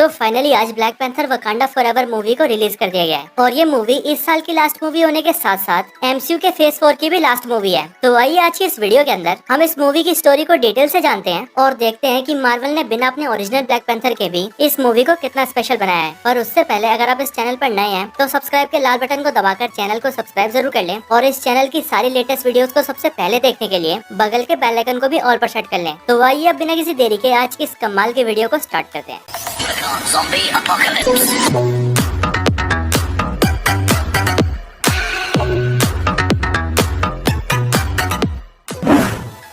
तो फाइनली आज black panther Wakanda forever movie को रिलीज कर दिया गया है और ये मूवी इस साल की लास्ट मूवी होने के साथ साथ एमसीयू के फेज 4 की भी लास्ट मूवी है। तो आइए आज की इस वीडियो के अंदर हम इस मूवी की स्टोरी को डिटेल से जानते हैं और देखते हैं कि मार्वल ने बिना अपने ओरिजिनल ब्लैक पैंथर के भी इस मूवी को कितना स्पेशल बनाया है। और उससे पहले अगर आप इस चैनल पर नए हैं तो सब्सक्राइब के लाल बटन को दबाकर चैनल को सब्सक्राइब जरूर कर लें और इस चैनल की सारी लेटेस्ट वीडियोस को सबसे पहले देखने के लिए बगल के बेल आइकन को भी ऑल पर सेट कर लें। तो आइए अब बिना किसी देरी के आज की इस कमाल की वीडियो को स्टार्ट करते हैं। Zombie apocalypse.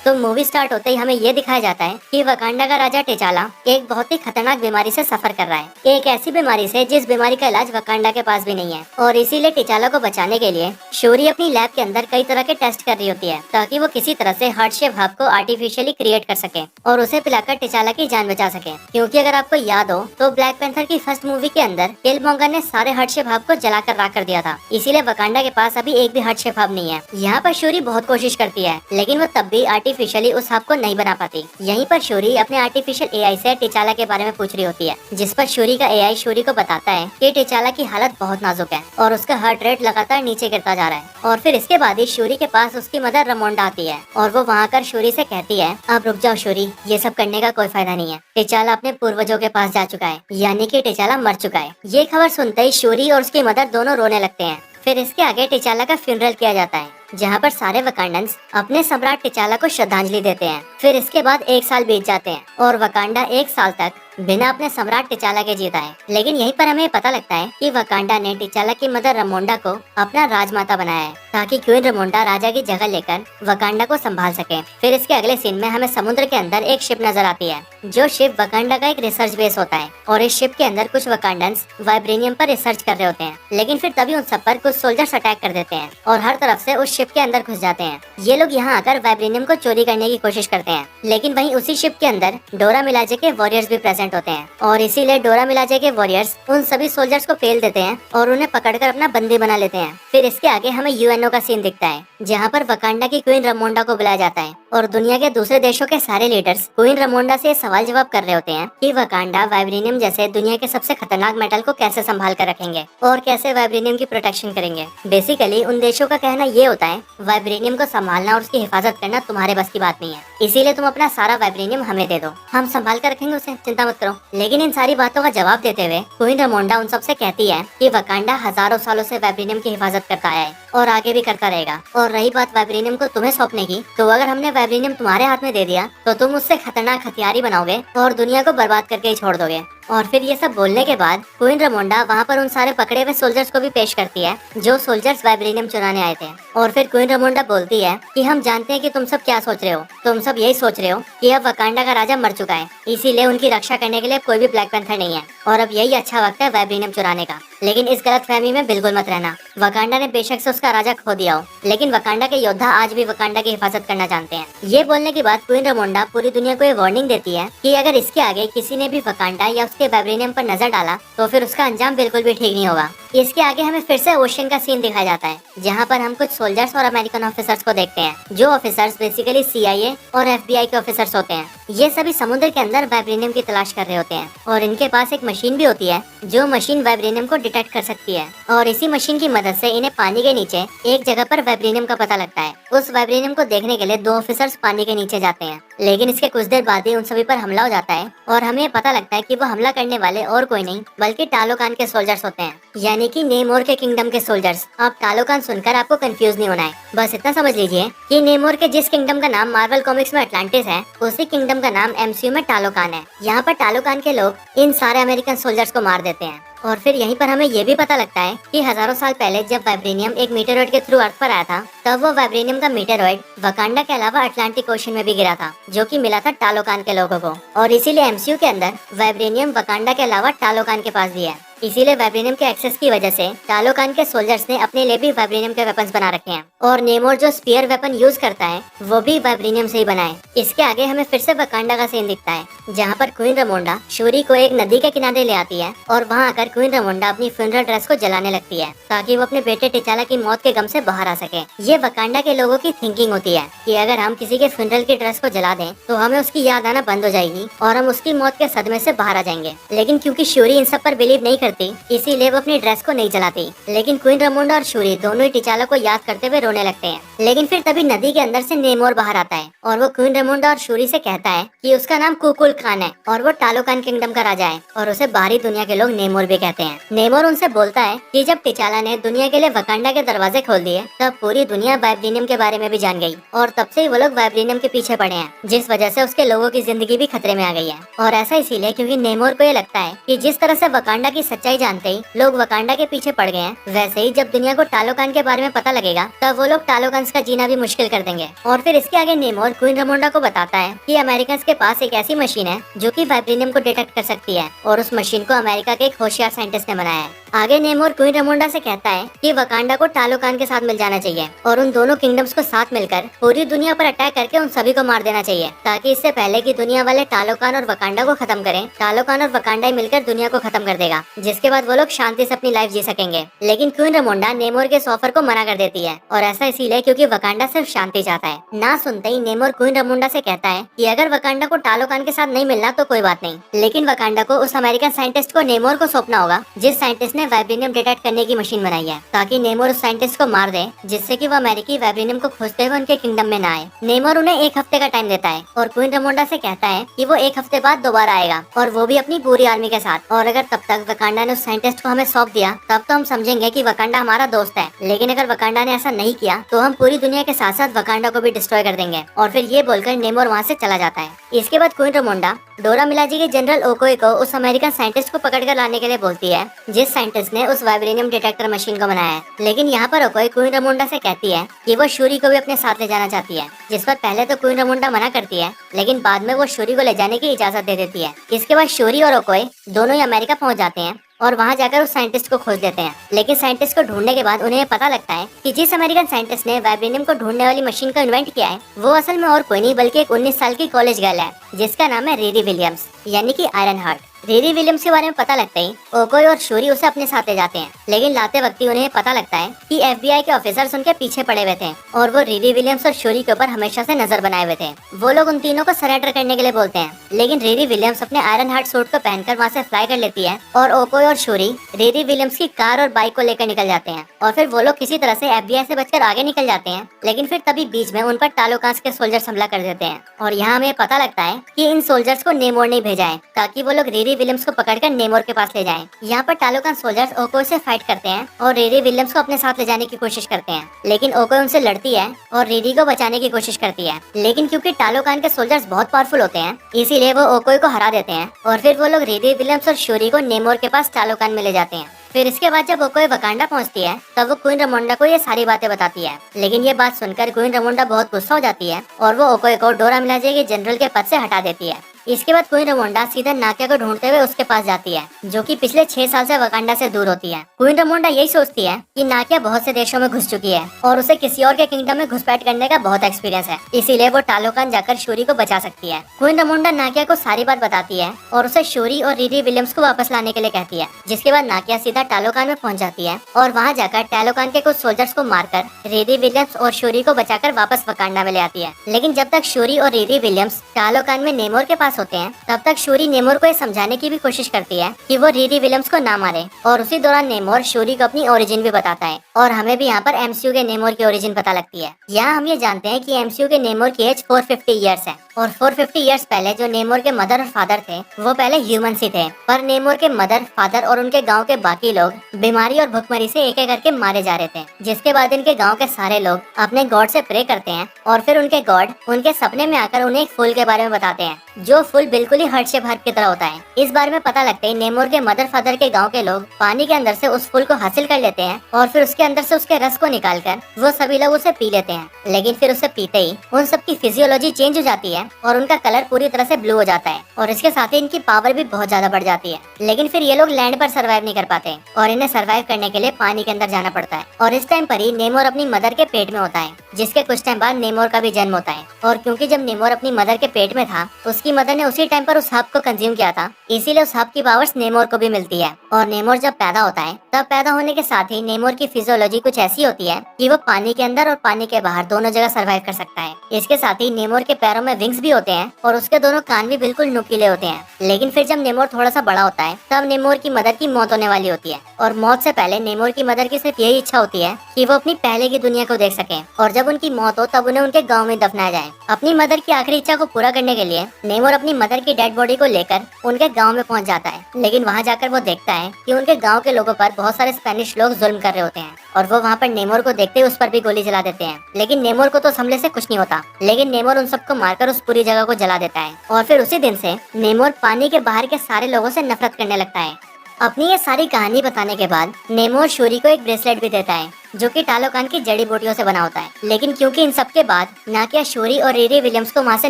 तो मूवी स्टार्ट होते ही हमें ये दिखाया जाता है कि वकांडा का राजा टिचाला एक बहुत ही खतरनाक बीमारी से सफर कर रहा है। एक ऐसी बीमारी से जिस बीमारी का इलाज वकांडा के पास भी नहीं है और इसीलिए टिचाला को बचाने के लिए शूरी अपनी लैब के अंदर कई तरह के टेस्ट कर रही होती है ताकि वो किसी तरह से हार्ट शेप हब को आर्टिफिशियली क्रिएट कर सके और उसे पिलाकर टिचाला की जान बचा सके। क्योंकि अगर आपको याद हो तो ब्लैक पैंथर की फर्स्ट मूवी के अंदर किलमॉन्गर ने सारे हार्ट शेप हब को जलाकर राख कर दिया था, इसीलिए वकांडा के पास अभी एक भी हार्ट शेप हब नहीं है। यहाँ पर शूरी बहुत कोशिश करती है लेकिन वो तब भी आर्टिफिशियली उस हब को नहीं बना पाती। यहीं पर शूरी अपने आर्टिफिशियल एआई से टिचाला के बारे में पूछ रही होती है, जिस पर शूरी का एआई शूरी को बताता है कि टिचाला की हालत बहुत नाजुक है और उसका हार्ट रेट लगातार नीचे गिरता जा रहा है। और फिर इसके बाद ही शूरी के पास उसकी मदर रमोंडा आती है और वो वहाँ कर शूरी से कहती है, अब रुक जाओ शूरी, ये सब करने का कोई फायदा नहीं है। टिचाला अपने पूर्वजों के पास जा चुका है, यानी कि टिचाला मर चुका है। ये खबर सुनते ही शूरी और उसकी मदर दोनों रोने लगते हैं। फिर इसके आगे टिचाला का फ्यूनरल किया जाता है जहाँ पर सारे वकांडन्स अपने सम्राट टिचाला को श्रद्धांजलि देते हैं। फिर इसके बाद 1 साल बीत जाते हैं और वकांडा 1 साल तक बिना अपने सम्राट टिचाला के जीता है। लेकिन यहीं पर हमें पता लगता है कि वकांडा ने टिचाला की मदर रमोंडा को अपना राजमाता बनाया है ताकि क्वीन रमोंडा राजा की जगह लेकर वकांडा को संभाल सके। फिर इसके अगले सीन में हमें समुद्र के अंदर एक शिप नजर आती है जो शिप वकांडा का एक रिसर्च बेस होता है और इस शिप के अंदर कुछ वकांडन्स वाइब्रेनियम पर रिसर्च कर रहे होते हैं। लेकिन फिर तभी उन सब पर कुछ सोल्जर्स अटैक कर देते हैं और हर तरफ से उस शिप के अंदर घुस जाते हैं। ये लोग यहाँ आकर वाइब्रेनियम को चोरी करने की कोशिश करते हैं, लेकिन वहीं उसी शिप के अंदर डोरा मिलाजे के वॉरियर्स भी प्रेजेंट होते हैं और इसीलिए डोरा मिलाजे के वॉरियर्स उन सभी सोल्जर्स को पेल देते हैं और उन्हें पकड़कर अपना बंदी बना लेते हैं। फिर इसके आगे हमें यूएनओ का सीन दिखता है जहाँ पर वकांडा की क्वीन रमोंडा को बुलाया जाता है और दुनिया के दूसरे देशों के सारे लीडर्स क्वीन रमोंडा से सवाल जवाब कर रहे होते हैं कि वकांडा वाइब्रेनियम जैसे दुनिया के सबसे खतरनाक मेटल को कैसे संभाल कर रखेंगे और कैसे वाइब्रेनियम की प्रोटेक्शन करेंगे। बेसिकली उन देशों का कहना ये होता है, वाइब्रेनियम को संभालना और उसकी हिफाजत करना तुम्हारे बस की बात नहीं है, इसीलिए तुम अपना सारा वाइब्रेनियम हमें दे दो, हम संभाल कर रखेंगे उसे, चिंता मत करो। लेकिन इन सारी बातों का जवाब देते हुए क्वीन रमोंडा उन सबसे कहती है कि वकांडा हजारों सालों से वाइब्रेनियम की हिफाजत करता आया है और आगे भी करता रहेगा। और रही बात वाइब्रेनियम को तुम्हें सौंपने की, तो अगर हमने वाइब्रेनियम तुम्हारे हाथ में दे दिया तो तुम उससे खतरनाक हथियार ही बनाओगे और दुनिया को बर्बाद करके ही छोड़ दोगे। और फिर ये सब बोलने के बाद क्वीन रमोंडा वहाँ पर उन सारे पकड़े हुए सोल्जर्स को भी पेश करती है जो सोल्जर्स वाइब्रेनियम चुराने आए थे। और फिर क्वीन रमोंडा बोलती है कि हम जानते हैं कि तुम सब क्या सोच रहे हो, तुम सब यही सोच रहे हो कि अब वकांडा का राजा मर चुका है, इसीलिए उनकी रक्षा करने के लिए कोई भी ब्लैक पैंथर नहीं है और अब यही अच्छा वक्त है वाइब्रेनियम चुराने का। लेकिन इस गलतफहमी में बिल्कुल मत रहना, वकांडा ने बेशक से उसका राजा खो दिया हो, लेकिन वकांडा के योद्धा आज भी वकांडा की हिफाजत करना जानते हैं। ये बोलने के बाद क्वीन रमोंडा पूरी दुनिया को ये वार्निंग देती है कि अगर इसके आगे किसी ने भी वकांडा या उसके वाइब्रेनियम पर नजर डाला तो फिर उसका अंजाम बिल्कुल भी ठीक नहीं होगा। इसके आगे हमें फिर से ओशन का सीन दिखाया जाता है जहाँ पर हम कुछ सोल्जर्स और अमेरिकन ऑफिसर्स को देखते हैं जो ऑफिसर्स बेसिकली सीआईए और एफबीआई के ऑफिसर्स होते हैं। ये सभी समुद्र के अंदर वाइब्रेनियम की तलाश कर रहे होते हैं और इनके पास एक मशीन भी होती है जो मशीन वाइब्रेनियम को डिटेक्ट कर सकती है और इसी मशीन की मदद से इन्हें पानी के नीचे एक जगह पर वाइब्रेनियम का पता लगता है। उस वाइब्रेनियम को देखने के लिए 2 ऑफिसर्स पानी के नीचे जाते हैं, लेकिन इसके कुछ देर बाद ही उन सभी पर हमला हो जाता है और हमें पता लगता है कि वो हमला करने वाले और कोई नहीं बल्कि टालोकान के सोल्जर्स होते हैं, यानी कि नेमोर के किंगडम के सोल्जर्स। अब टालोकान सुनकर आपको कंफ्यूज नहीं होना है, बस इतना समझ लीजिए कि नेमोर के जिस किंगडम का नाम मार्वल कॉमिक्स में अटलांटिस है, उसी किंगडम का नाम एमसीयू में टालोकान है। यहाँ पर टालोकान के लोग इन सारे अमेरिकन सोल्जर्स को मार देते हैं। और फिर यहीं पर हमें ये भी पता लगता है कि हजारों साल पहले जब वाइब्रेनियम एक मीटेरॉइड के थ्रू अर्थ पर आया था, तब वो वाइब्रेनियम का मीटेरॉइड वकांडा के अलावा अटलांटिक ओशन में भी गिरा था, जो कि मिला था टालोकान के लोगों को। और इसीलिए एमसीयू के अंदर वाइब्रेनियम वकांडा के अलावा टालोकान के पास भी है। इसीलिए वाइब्रेनियम के एक्सेस की वजह से टालोकान के सोल्जर्स ने अपने लिए भी वाइब्रेनियम के वेपन्स बना रखे हैं और नेमोर जो स्पीयर वेपन यूज करता है वो भी वाइब्रेनियम से ही बना है। इसके आगे हमें फिर से वकांडा का सीन दिखता है जहाँ पर क्वीन रमोंडा शूरी को एक नदी के किनारे ले आती है और वहाँ आकर क्वीन रमोंडा अपनी फ्यूनरल ड्रेस को जलाने लगती है ताकि वो अपने बेटे टिचाला की मौत के गम से बाहर आ सके। ये वकांडा के लोगों की थिंकिंग होती है कि अगर हम किसी के फ्यूनरल की ड्रेस को जला दें तो हमें उसकी याद आना बंद हो जाएगी और हम उसकी मौत के सदमे से बाहर आ जाएंगे। लेकिन क्योंकि शूरी इन सब पर बिलीव नहीं करती इसीलिए वो अपनी ड्रेस को नहीं जलाती। लेकिन क्वीन रमोंडा और शूरी दोनों ही टिचाला को याद करते हुए रोने लगते हैं। लेकिन फिर तभी नदी के अंदर से नेमोर बाहर आता है और वो क्वीन रमोंडा और शूरी से कहता है कि उसका नाम कुकुल खान है और वो टालोकान किंगडम का राजा है और उसे बाहरी दुनिया के लोग नेमोर भी कहते हैं। नेमोर उनसे बोलता है कि जब टिचाला ने दुनिया के लिए वकांडा के दरवाजे खोल दिए तब पूरी दुनिया वाइब्रेनियम के बारे में भी जान गई और तब से ही वो लोग वाइब्रेनियम के पीछे पड़े हैं, जिस वजह से उसके लोगों की जिंदगी भी खतरे में आ गई है। और ऐसा इसीलिए क्योंकि नेमोर को ये लगता है कि जिस तरह से वकांडा की सच्चाई जानते ही लोग वकांडा के पीछे पड़ गए हैं, वैसे ही जब दुनिया को टालोकान के बारे में पता लगेगा तब वो लोग टालोकान का जीना भी मुश्किल कर देंगे। और फिर इसके आगे नेमोर क्वीन रमोंडा को बताता है कि अमेरिकन के पास एक ऐसी मशीन है जो कि वाइब्रेनियम को डिटेक्ट कर सकती है और उस मशीन को अमेरिका के एक होशियार साइंटिस्ट ने बनाया है। आगे नेमोर क्वीन रमोंडा से कहता है कि वकांडा को टालोकान के साथ मिल जाना चाहिए और उन दोनों किंगडम्स को साथ मिलकर पूरी दुनिया पर अटैक करके उन सभी को मार देना चाहिए ताकि इससे पहले कि दुनिया वाले टालोकान और वकांडा को खत्म करें, टालोकान और वकांडा ही मिलकर दुनिया को खत्म कर देगा, जिसके बाद वो लोग शांति से अपनी लाइफ जी सकेंगे। लेकिन क्वीन रमोंडा नेमोर के इस ऑफर को मना कर देती है और ऐसा इसीलिए क्योंकि वकांडा सिर्फ शांति चाहता है। ना सुनते ही नेमोर क्वीन रमोंडा से कहता है कि अगर वकांडा को टालोकान के साथ नहीं मिलना तो कोई बात नहीं, लेकिन वकांडा को उस अमेरिकन साइंटिस्ट को नेमोर को सौंपना होगा जिस साइंटिस्ट ने वाइब्रेनियम डिटेक्ट करने की मशीन बनाई है, ताकि नेमोर उस साइंटिस्ट को मार दे जिससे कि वो अमेरिकी वाइब्रेनियम को खोजते हुए उनके किंगडम में ना आए। नेमोर उन्हें 1 हफ्ते का टाइम देता है और क्वीन रमोंडा से कहता है कि वो 1 हफ्ते बाद दोबारा आएगा और वो भी अपनी पूरी आर्मी के साथ। और अगर तब तक वकांडा ने उस साइंटिस्ट को हमें सौंप दिया तब तो हम समझेंगे कि वकांडा हमारा दोस्त है, लेकिन अगर वकांडा ने ऐसा नहीं किया तो हम पूरी दुनिया के साथ साथ वकांडा को भी डिस्ट्रॉय कर देंगे। और फिर ये बोलकर नेमोर वहाँ से चला जाता है। इसके बाद क्वीन रमोंडा डोरा मिलाजी के जनरल ओकोई को उस अमेरिकन साइंटिस्ट को पकड़ कर लाने के लिए बोलती है जिस साइंटिस्ट ने उस वाइब्रेनियम डिटेक्टर मशीन को बनाया है। लेकिन यहाँ पर ओकोई क्वीन रमोंडा से कहती है कि वो शूरी को भी अपने साथ ले जाना चाहती है, जिस पर पहले तो क्वीन रमोंडा मना करती है लेकिन बाद में वो शूरी को ले जाने की इजाजत दे देती है। इसके बाद शूरी और ओकोई दोनों ही अमेरिका पहुँच जाते हैं और वहाँ जाकर उस साइंटिस्ट को खोज लेते हैं। लेकिन साइंटिस्ट को ढूंढने के बाद उन्हें पता लगता है कि जिस अमेरिकन साइंटिस्ट ने वाइब्रेनियम को ढूंढने वाली मशीन को इन्वेंट किया है वो असल में और कोई नहीं बल्कि एक 19 साल की कॉलेज गर्ल है जिसका नाम है रिरी विलियम्स यानी कि आयरन हार्ट। रिरी विलियम्स के बारे में पता लगता ही ओकोई और शूरी उसे अपने साथ ले जाते हैं, लेकिन लाते वक्त ही उन्हें पता लगता है कि FBI के ऑफिसर्स उनके पीछे पड़े हुए थे और वो रिरी विलियम्स और शूरी के ऊपर हमेशा से नजर बनाए हुए थे। वो लोग उन तीनों को सरेंडर करने के लिए बोलते हैं, लेकिन रिरी विलियम्स अपने आयरन हार्ट सूट को पहनकर वहाँ से फ्लाई कर लेती है और ओकोई और शूरी रिरी विलियम्स की कार और बाइक को लेकर निकल जाते हैं। और फिर वो लोग किसी तरह से FBI से बचकर आगे निकल जाते हैं, लेकिन फिर तभी बीच में उन पर टालोकांस के सोल्जर्स हमला कर देते हैं। और यहाँ हमें पता लगता है कि इन सोल्जर्स को नेमोर ने भेजा है ताकि वो लोग रिरी विलियम्स को पकड़कर नेमोर के पास ले जाएं। यहाँ पर टालोकान सोल्जर्स ओकोई से फाइट करते हैं और रिरी विलियम्स को अपने साथ ले जाने की कोशिश करते हैं, लेकिन ओकोई उनसे लड़ती है और रिरी को बचाने की कोशिश करती है। लेकिन क्योंकि टालोकान के सोल्जर्स बहुत पावरफुल होते हैं इसीलिए वो ओकोई को हरा देते हैं और फिर वो लोग रिरी विलियम्स और शूरी को नेमोर के पास टालोकान में ले जाते हैं। फिर इसके बाद जब ओकोई वकांडा पहुंचती है तब वो क्वीन रमोंडा को ये सारी बातें बताती है, लेकिन ये बात सुनकर क्वीन रमोंडा बहुत गुस्सा हो जाती है और वो ओकोई को डोरा मिलाजे के जनरल के पद से हटा देती है। इसके बाद क्वीन रमोंडा सीधे नाकिया को ढूंढते हुए उसके पास जाती है जो कि पिछले 6 साल से वकांडा से दूर होती है। क्वीन रमोंडा यही सोचती है कि नाकिया बहुत से देशों में घुस चुकी है और उसे किसी और के किंगडम में घुसपैठ करने का बहुत एक्सपीरियंस है, इसीलिए वो टालोकान जाकर शूरी को बचा सकती है। क्वीन रमोंडा नाकिया को सारी बात बताती है और उसे शूरी और रिरी विलियम्स को वापस लाने के लिए कहती है, जिसके बाद नाकिया सीधा टालोकान में पहुंच जाती है और वहाँ जाकर टालोकान के कुछ सोल्जर्स को मारकर रिरी विलियम्स और शूरी को बचाकर वापस वकांडा में ले आती है। लेकिन जब तक शूरी और रिरी विलियम्स टालोकान में नेमोर के पास होते हैं तब तक शूरी नेमोर को ये समझाने की भी कोशिश करती है कि वो रिरी विलियम्स को ना मारे और उसी दौरान नेमोर शूरी को अपनी ओरिजिन भी बताता है और हमें भी यहाँ पर MCU के नेमोर की ओरिजिन पता लगती है। यहाँ हम ये जानते हैं कि MCU के नेमोर की एज 450 ईयर्स है और 450 ईयर्स पहले जो नेमोर के मदर और फादर थे वो पहले ह्यूमंस ही थे, पर नेमोर के मदर फादर और उनके गाँव के बाकी लोग बीमारी और भुखमरी से एक एक करके मारे जा रहे थे, जिसके बाद इनके गाँव के सारे लोग अपने गॉड से प्रे करते हैं और फिर उनके गॉड उनके सपने में आकर उन्हें एक फूल के बारे में बताते हैं जो फूल बिल्कुल ही हार्ट शेप हर्ब की तरह होता है। इस बारे में पता लगते ही नेमोर के मदर फादर के गांव के लोग पानी के अंदर से उस फूल को हासिल कर लेते हैं और फिर उसके अंदर से उसके रस को निकालकर वो सभी लोग उसे पी लेते हैं। लेकिन फिर उसे पीते ही उन सबकी फिजियोलॉजी चेंज हो जाती है और उनका कलर पूरी तरह से ब्लू हो जाता है और इसके साथ ही इनकी पावर भी बहुत ज्यादा बढ़ जाती है। लेकिन फिर ये लोग लैंड पर सर्वाइव नहीं कर पाते और इन्हें सर्वाइव करने के लिए पानी के अंदर जाना पड़ता है। और इस टाइम पर ही नेमोर अपनी मदर के पेट में होता है, जिसके कुछ टाइम बाद नेमोर का भी जन्म होता है। और क्योंकि जब नेमोर अपनी मदर के पेट में था, उसकी मदर ने उसी टाइम पर उस हब को कंज्यूम किया था, इसीलिए उस हब की पावर्स नेमोर को भी मिलती है। और नेमोर जब पैदा होता है तब पैदा होने के साथ ही नेमोर की फिजियोलॉजी कुछ ऐसी होती है कि वो पानी के अंदर और पानी के बाहर दोनों जगह सर्वाइव कर सकता है। इसके साथ ही नेमोर के पैरों में विंग्स भी होते हैं और उसके दोनों कान भी बिल्कुल नुकीले होते हैं। लेकिन फिर जब नेमोर थोड़ा सा बड़ा होता है तब नेमोर की मदर की मौत होने वाली होती है और मौत से पहले नेमोर की मदर की सिर्फ यही इच्छा होती है कि वो अपनी पहले की दुनिया को देख सके और जब उनकी मौत हो तब उन्हें उनके गाँव में दफनाया जाए। अपनी मदर की आखिरी इच्छा को पूरा करने के लिए नेमोर अपनी मदर की डेड बॉडी को लेकर उनके गाँव में पहुँच जाता है। लेकिन वहाँ जाकर वो देखता है कि उनके गाँव के लोगों पर बहुत सारे स्पेनिश लोग जुल्म कर रहे होते हैं और वो वहाँ पर नेमोर को देखते ही उस पर भी गोली चला देते हैं। लेकिन नेमोर को तो उस हमले से कुछ नहीं होता, लेकिन नेमोर उन सबको मारकर उस पूरी जगह को जला देता है। और फिर उसी दिन से नेमोर पानी के बाहर के सारे लोगों से नफरत करने लगता है। अपनी ये सारी कहानी बताने के बाद नेमोर शूरी को एक ब्रेसलेट भी देता है जो कि टालोकान की जड़ी बूटियों से बना होता है। लेकिन क्योंकि इन सब के बाद नाकिया शूरी और रीरी विलियम्स को वहाँ से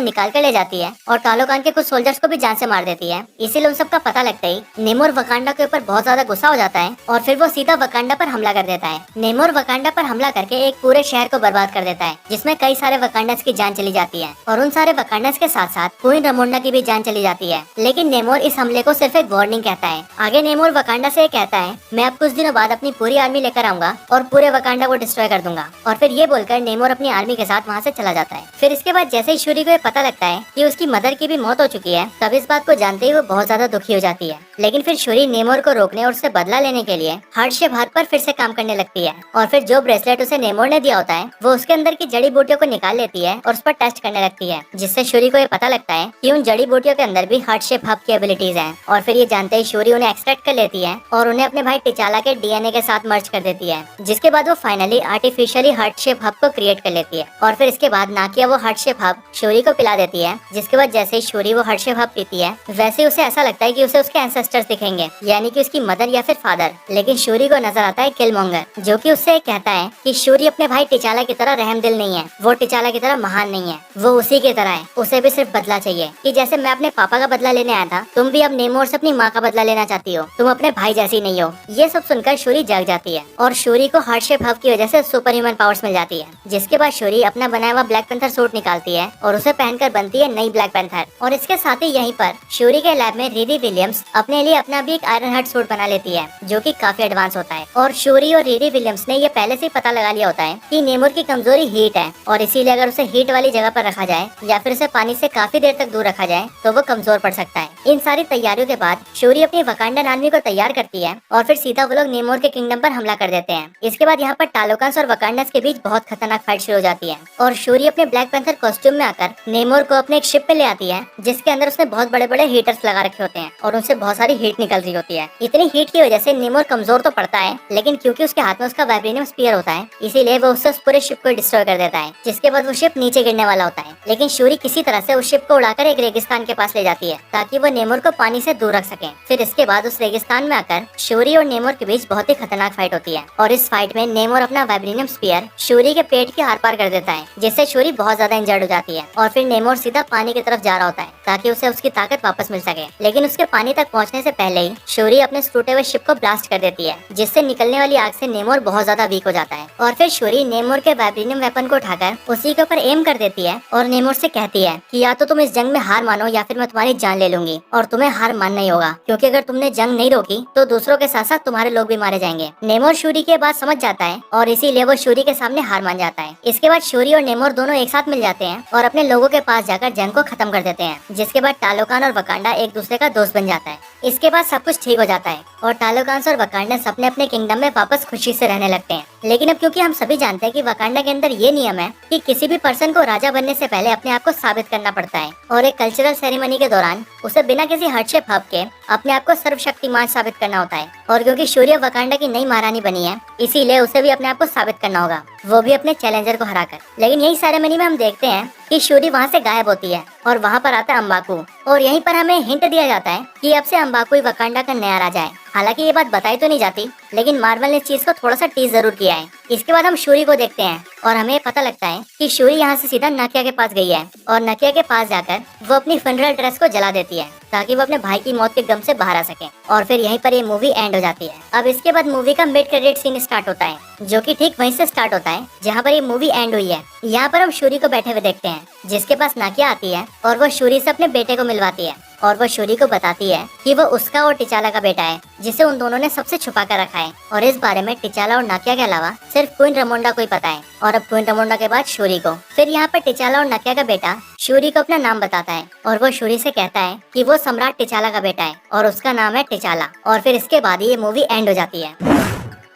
निकाल कर ले जाती है और टालोकान के कुछ सोल्जर्स को भी जान से मार देती है, इसीलिए उन सब का पता लगता ही नेमोर वकांडा के ऊपर बहुत ज्यादा गुस्सा हो जाता है और फिर वो सीधा वकांडा पर हमला कर देता है। नेमोर वकांडा पर हमला करके एक पूरे शहर को बर्बाद कर देता है, जिसमें कई सारे वकांडस की जान चली जाती है और उन सारे वकांडस के साथ साथ क्वीन रमोंडा की भी जान चली जाती है। लेकिन नेमोर इस हमले को सिर्फ एक वार्निंग कहता है। आगे नेमोर वकांडा से कहता है, मैं अब कुछ दिनों बाद अपनी पूरी आर्मी लेकर आऊंगा और पूरे वकांडा को डिस्ट्रॉय कर दूंगा। और फिर ये बोलकर नेमोर अपनी आर्मी के साथ वहाँ से चला जाता है। फिर इसके बाद जैसे ही शूरी को ये पता लगता है कि उसकी मदर की भी मौत हो चुकी है, तब इस बात को जानते ही वो बहुत ज्यादा दुखी हो जाती है। लेकिन फिर शूरी नेमोर को रोकने और उससे बदला लेने के लिए हार्ट शेप हर्ब पर फिर से काम करने लगती है और फिर जो ब्रेसलेट उसे नेमोर ने दिया होता है वो उसके अंदर की जड़ी बूटियों को निकाल लेती है और उस पर टेस्ट करने लगती है, जिससे शूरी को ये पता लगता है कि उन जड़ी बूटियों के अंदर भी हार्ट शेप हर्ब की एबिलिटीज हैं। और फिर ये जानते ही शूरी उन्हें एक्सट्रैक्ट कर लेती है और उन्हें अपने भाई टिचाला के डीएनए के साथ मर्ज कर देती है, जिसके बाद वो finally artificially heart shape hub को क्रिएट कर लेती है। और फिर इसके बाद नाकिया वो हार्ट शेप हब शूरी को पिला देती है, जिसके बाद जैसे ही शूरी वो हार्ट शेप हब पीती है वैसे उसे ऐसा लगता है कि उसे उसके एंसेस्टर्स दिखेंगे, यानी कि उसकी मदर या फिर फादर। लेकिन शूरी को नजर आता है किलमोंगर, जो कि उससे कहता है कि शूरी अपने भाई टिचाला की तरह रहमदिल नहीं है, वो टिचाला की तरह महान नहीं है, वो उसी की तरह है, उसे भी सिर्फ बदला चाहिए कि जैसे मैं अपने पापा का बदला लेने आया था, तुम भी अब नेमोर से अपनी माँ का बदला लेना चाहती हो, तुम अपने भाई जैसी नहीं हो। ये सब सुनकर शूरी जाग जाती है और शूरी को हार्ट शेप हब की वजह से सुपर ह्यूमन पावर्स मिल जाती है। जिसके बाद शूरी अपना बनाया हुआ ब्लैक पैंथर सूट निकालती है और उसे पहनकर बनती है नई ब्लैक पैंथर। और इसके साथ ही यहीं पर शूरी के लैब में रीरी विलियम्स अपने लिए अपना भी एक आयरन हार्ट सूट बना लेती है, जो कि काफी एडवांस होता है। और शूरी और रीरी विलियम्स ने ये पहले से ही पता लगा लिया होता है कि नेमोर की कमजोरी हीट है और इसीलिए अगर उसे हीट वाली जगह पर रखा जाए या फिर उसे पानी से काफी देर तक दूर रखा जाए तो वो कमजोर पड़ सकता है। इन सारी तैयारियों के बाद शूरी अपनी वकांडन आर्मी को तैयार करती है और फिर सीधा वो लोग नेमोर के किंगडम पर हमला कर देते हैं। इसके बाद यहाँ पर टालोकांस और वकांडस के बीच बहुत खतरनाक फाइट शुरू हो जाती है और शूरी अपने ब्लैक पैंथर कॉस्ट्यूम में आकर नेमोर को अपने एक शिप पे ले आती है, जिसके अंदर उसने बहुत बड़े बड़े हीटर्स लगा रखे होते हैं और उनसे बहुत सारी हीट निकल रही होती है। इतनी हीट की वजह से नेमोर कमजोर तो पड़ता है, लेकिन क्योंकि उसके हाथ में उसका वाइब्रेनियम स्पीयर होता है इसीलिए वो उससे उस पूरे शिप को डिस्ट्रॉय कर देता है, जिसके बाद वो शिप नीचे गिरने वाला होता है। लेकिन शूरी किसी तरह से उस शिप को उड़ाकर एक रेगिस्तान के पास ले जाती है ताकि वो नेमोर को पानी से दूर रख सके। फिर इसके बाद उस रेगिस्तान में आकर शूरी और नेमोर के बीच बहुत ही खतरनाक फाइट होती है और इस फाइट में नेमोर अपना वाइब्रेनियम स्पीयर शूरी के पेट के आर पार कर देता है, जिससे शूरी बहुत ज्यादा इंजर्ड हो जाती है और फिर नेमोर सीधा पानी की तरफ जा रहा होता है ताकि उसे उसकी ताकत वापस मिल सके। लेकिन उसके पानी तक पहुंचने से पहले ही शूरी अपने टूटे हुए शिप को ब्लास्ट कर देती है, जिससे निकलने वाली आग से नेमोर बहुत ज्यादा वीक हो जाता है। और फिर शूरी नेमोर के वाइब्रेनियम वेपन को उठाकर उसी के ऊपर एम कर देती है और नेमोर से कहती है कि या तो तुम इस जंग में हार मानो या फिर मैं तुम्हारी जान ले लूंगी। और तुम्हें हार मानना ही होगा, क्योंकि अगर तुमने जंग नहीं रोकी तो दूसरों के साथ साथ तुम्हारे लोग भी मारे जाएंगे। नेमोर शूरी की बात समझ जाता है और इसीलिए वो शूरी के सामने हार मान जाता है। इसके बाद शूरी और नेमोर दोनों एक साथ मिल जाते हैं और अपने लोगों के पास जाकर जंग को खत्म कर देते हैं, जिसके बाद टालोकान और वकांडा एक दूसरे का दोस्त बन जाता है। इसके बाद सब कुछ ठीक हो जाता है और टालोकांस और वकांडस अपने अपने किंगडम में वापस खुशी से रहने लगते हैं। लेकिन अब क्योंकि हम सभी जानते हैं कि वकांडा के अंदर ये नियम है कि किसी भी पर्सन को राजा बनने से पहले अपने आप को साबित करना पड़ता है और एक कल्चरल सेरेमनी के दौरान उसे बिना किसी हार्ट शेप हब के अपने आप को सर्वशक्तिमान साबित करना होता है। और क्योंकि शूरी वकांडा की नई महारानी बनी है इसीलिए उसे भी अपने आप को साबित करना होगा, वो भी अपने चैलेंजर को हराकर। लेकिन यही सेरेमनी में हम देखते हैं कि शूरी वहाँ से गायब होती है और वहाँ पर आता है अम्बाकू। और यहीं पर हमें हिंट दिया जाता है कि अब से अम्बाकू ही वकांडा का नया राजा है। हालांकि ये बात बताई तो नहीं जाती, लेकिन मार्वल ने इस चीज को थोड़ा सा टीज जरूर किया है। इसके बाद हम शूरी को देखते हैं और हमें पता लगता है कि शूरी यहाँ से सीधा नकिया के पास गई है और नकिया के पास जाकर वो अपनी फनरल ड्रेस को जला देती है ताकि वो अपने भाई की मौत के गम से बाहर आ सके। और फिर यहीं पर ये मूवी एंड हो जाती है। अब इसके बाद मूवी का मिड क्रेडिट सीन स्टार्ट होता है, जो कि ठीक वहीं से स्टार्ट होता है जहाँ पर ये मूवी एंड हुई है। यहाँ पर हम शूरी को बैठे हुए देखते हैं, जिसके पास नाकिया आती है और वो शूरी से अपने बेटे को मिलवाती है और वो शूरी को बताती है कि वो उसका और टिचाला का बेटा है, जिसे उन दोनों ने सबसे छुपा कर रखा है। और इस बारे में टिचाला और नाकिया के अलावा सिर्फ क्वीन रमोंडा को ही पता है। और अब क्वीन रमोंडा के बाद शूरी को। फिर यहाँ पर टिचाला और नाकिया का बेटा शूरी को अपना नाम बताता है और वो शूरी से कहता है कि वो सम्राट टिचाला का बेटा है और उसका नाम है टिचाला। और फिर इसके बाद ये मूवी एंड हो जाती है।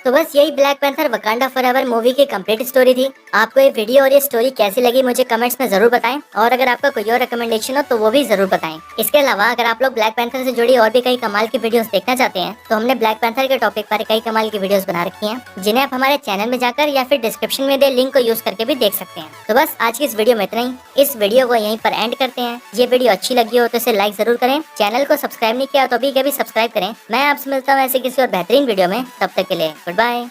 तो बस यही black panther Wakanda forever movie की कंप्लीट स्टोरी थी। आपको ये वीडियो और ये स्टोरी कैसी लगी मुझे कमेंट्स में जरूर बताएं, और अगर आपका कोई और रिकमेंडेशन हो तो वो भी जरूर बताएं। इसके अलावा अगर आप लोग ब्लैक पैंथर से जुड़ी और भी कई कमाल की वीडियोस देखना चाहते हैं तो हमने ब्लैक पैंथर के टॉपिक पर कई कमाल की वीडियोस बना रखी हैं, जिन्हें आप हमारे चैनल में जाकर या फिर डिस्क्रिप्शन में दे लिंक को यूज करके भी देख सकते हैं। तो बस आज की इस वीडियो में इतना ही। इस वीडियो को यहीं पर एंड करते हैं। ये वीडियो अच्छी लगी हो तो इसे लाइक जरूर करें। चैनल को सब्सक्राइब नहीं किया तो अभी सब्सक्राइब करें। मैं आपसे मिलता हूँ ऐसे किसी और बेहतरीन वीडियो में। तब तक के लिए गुड बाय।